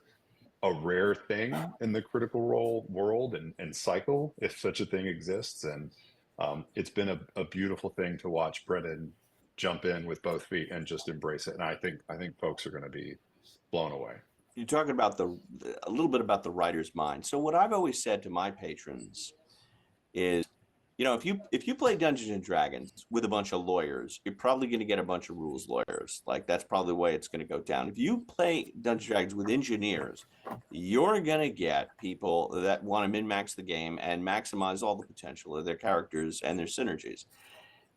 a rare thing in the Critical Role world and cycle, if such a thing exists. And it's been a beautiful thing to watch Brennan jump in with both feet and just embrace it. And I think folks are going to be blown away. You're talking about a little bit about the writer's mind. So what I've always said to my patrons is, if you play Dungeons and Dragons with a bunch of lawyers, you're probably going to get a bunch of rules lawyers. Like, that's probably the way it's going to go down. If you play Dungeons and Dragons with engineers, you're going to get people that want to min-max the game and maximize all the potential of their characters and their synergies.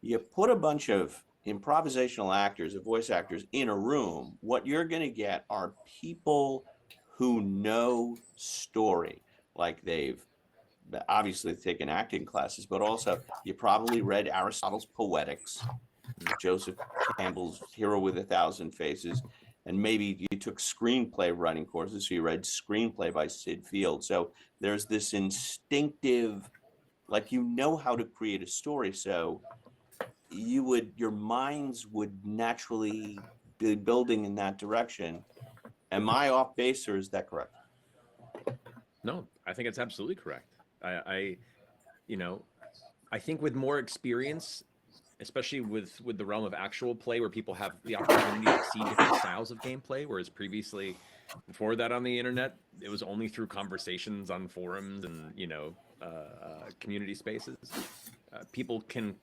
You put a bunch of improvisational actors or voice actors in a room, what you're going to get are people who know story, like they've obviously taken acting classes, but also you probably read Aristotle's Poetics, Joseph Campbell's Hero with a Thousand Faces, and maybe you took screenplay writing courses, so you read screenplay by Sid Field. So there's this instinctive, like, you know how to create a story, so your minds would naturally be building in that direction. Am I off base, or is that correct? No, I think it's absolutely correct. I think with more experience, especially with the realm of actual play, where people have the opportunity to see different styles of gameplay, whereas previously, before that on the internet, it was only through conversations on forums and community spaces. People can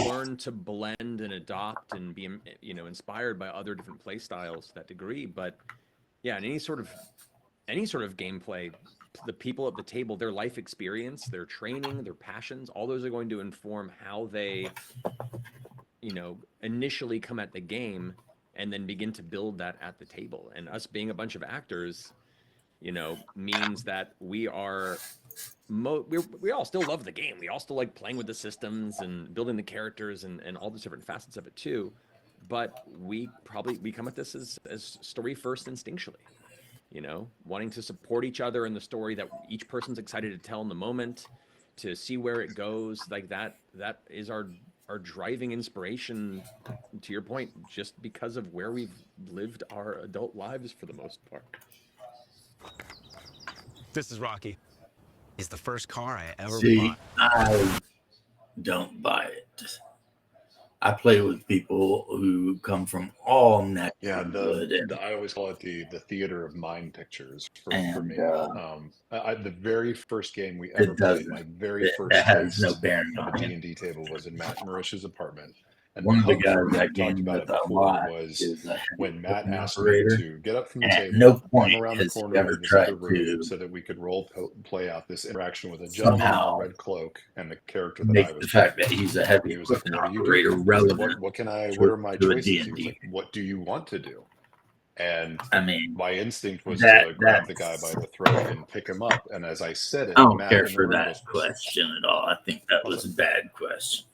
learn to blend and adopt and be inspired by other different play styles to that degree. But yeah, in any sort of gameplay, the people at the table, their life experience, their training, their passions, all those are going to inform how they initially come at the game and then begin to build that at the table. And us being a bunch of actors, means that we all still love the game. We all still like playing with the systems and building the characters and all the different facets of it too. But we come at this as story first instinctually, wanting to support each other in the story that each person's excited to tell in the moment, to see where it goes. Like that is our driving inspiration, to your point, just because of where we've lived our adult lives for the most part. This is Rocky. It's the first car I ever See, bought. I don't buy it. I play with people who come from all neck. Yeah, I always call it the theater of mind pictures for me. The very first game we ever played, my very first has no taste bearing of on a it. D&D table was in Matt Marish's apartment. And One of the hook guys for me, that I've talked game about with it a before, lot was is a when Matt heavy asked operator. me to get up from the And at table, no point come around the has he corner ever of this tried other room to so that we could play out this interaction with a gentleman in somehow a red cloak and the character that I make was the fact playing. that he's a heavy And he was like, equipment "What are you operator doing?" I said, relevant what are my to a choices? He was D&D. like, "What do you want to do?" And I mean, my instinct was to grab the guy by the throat and pick him up. And as I said it, I don't Matt care in the for room that goes, question at all. I think that I was was a like, bad question.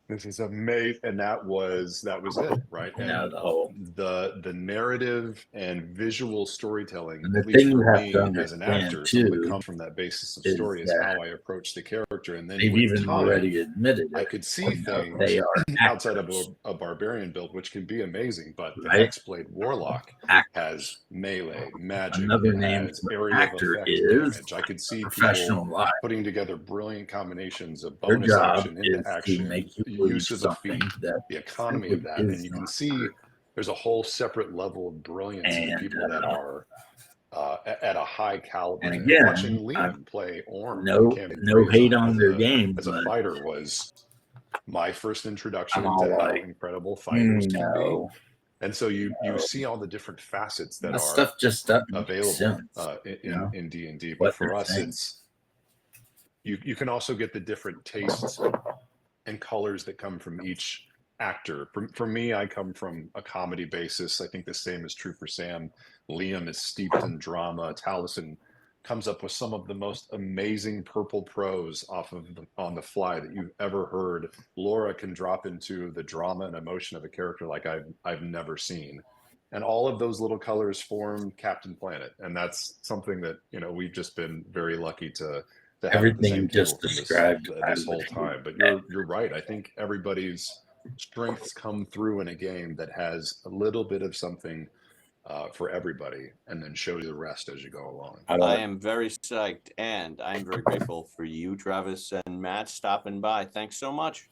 "This is amazing," and that was it, right? And The whole the narrative and visual storytelling, and the at least thing for you have to me as an understand actor, someone that too comes from that basis of is story, is that how I approach the character. And then they've with even time, already admitted I it. could see things They are outside of actors, a barbarian build, which can be amazing. But the right? Hexblade Warlock Actors. has melee, magic, Another it name has for area of actor effect is damage. I could see professional people life. putting together brilliant combinations of Their bonus job action into is to action, make you use lose of a something feat, that the economy of simply that. And is you can not see true. there's a whole separate level of brilliance in the And people that are at a high caliber. and And watching again, Liam play Orm in no Campaign hate Grazon on their game, as a but fighter was my first introduction I'm all into how like, incredible fighters can be. no. And so you see all the different facets that That are stuff just doesn't make available sense. in D&D. But What for they're us, saying. it's you can also get the different tastes and colors that come from each actor. For me, I come from a comedy basis. I think the same is true for Sam. Liam is steeped in drama. Taliesin comes up with some of the most amazing purple prose on the fly that you've ever heard. Laura can drop into the drama and emotion of a character like I've never seen. And all of those little colors form Captain Planet. And that's something that, we've just been very lucky to have at the Everything same you table just for described, this whole time. But you're right. I think everybody's strengths come through in a game that has a little bit of something for everybody, and then show you the rest as you go along. I am very psyched, and I'm very grateful for you, Travis and Matt, stopping by. Thanks so much.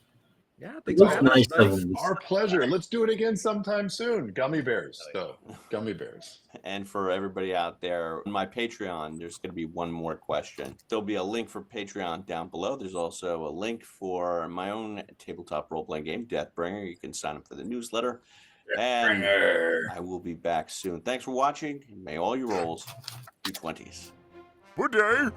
Yeah, thanks for having us tonight. Our pleasure. Let's do it again sometime soon. Gummy bears, though. Gummy bears. And for everybody out there, on my Patreon, there's going to be one more question. There'll be a link for Patreon down below. There's also a link for my own tabletop role-playing game, Deathbringer. You can sign up for the newsletter. And I will be back soon. Thanks for watching, and may all your rolls be 20s. Good day.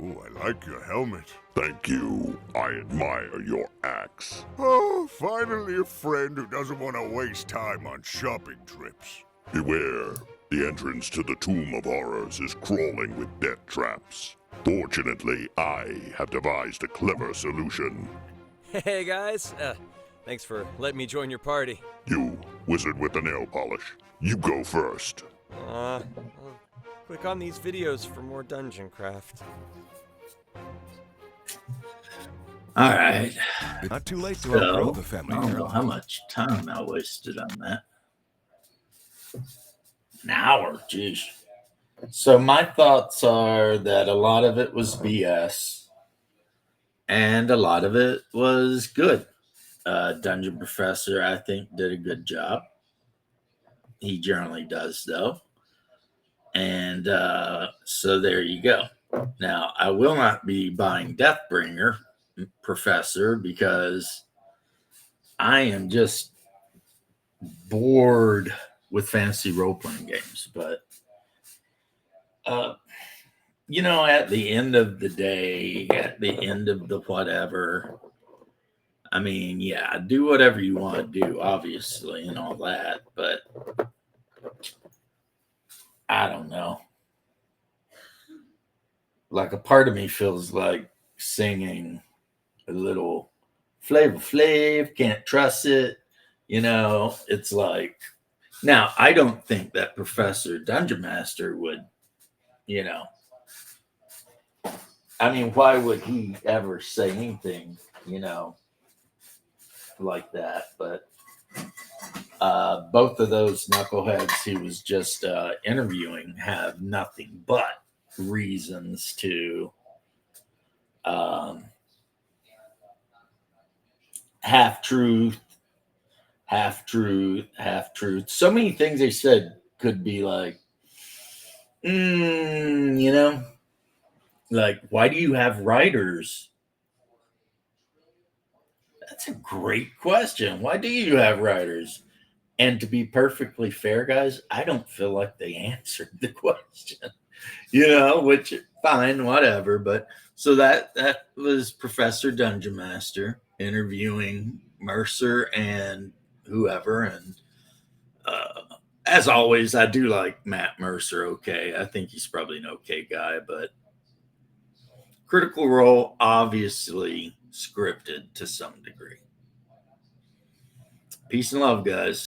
Oh, I like your helmet. Thank you. I admire your axe. Oh, finally a friend who doesn't want to waste time on shopping trips. Beware. The entrance to the Tomb of Horrors is crawling with death traps. Fortunately, I have devised a clever solution. Hey guys, Thanks for letting me join your party. You, wizard with the nail polish. You go first. Well, click on these videos for more dungeon craft. All right. Not too late to So, outgrow the family. I don't know how much time I wasted on that. An hour, geez. So my thoughts are that a lot of it was BS, and a lot of it was good. Dungeon Professor, I think, did a good job. He generally does, though. And so there you go. Now, I will not be buying Deathbringer, Professor, because I am just bored with fantasy role-playing games. But, at the end of the day, at the end of the whatever, I mean, yeah, do whatever you want to do, obviously, and all that. But I don't know. Like, a part of me feels like singing a little Flavor Flav, Can't Trust It. It's like, now, I don't think that Professor Dungeon Master would, I mean, why would he ever say anything, like that? But both of those knuckleheads he was just interviewing have nothing but reasons to half truth, half truth, half truth. So many things they said could be like, like, why do you have writers? That's a great question. Why do you have writers? And to be perfectly fair, guys, I don't feel like they answered the question, which fine, whatever. But so that was Professor Dungeon Master interviewing Mercer and whoever. And as always, I do like Matt Mercer. Okay. I think he's probably an okay guy, but Critical Role, obviously scripted to some degree. Peace and love, guys.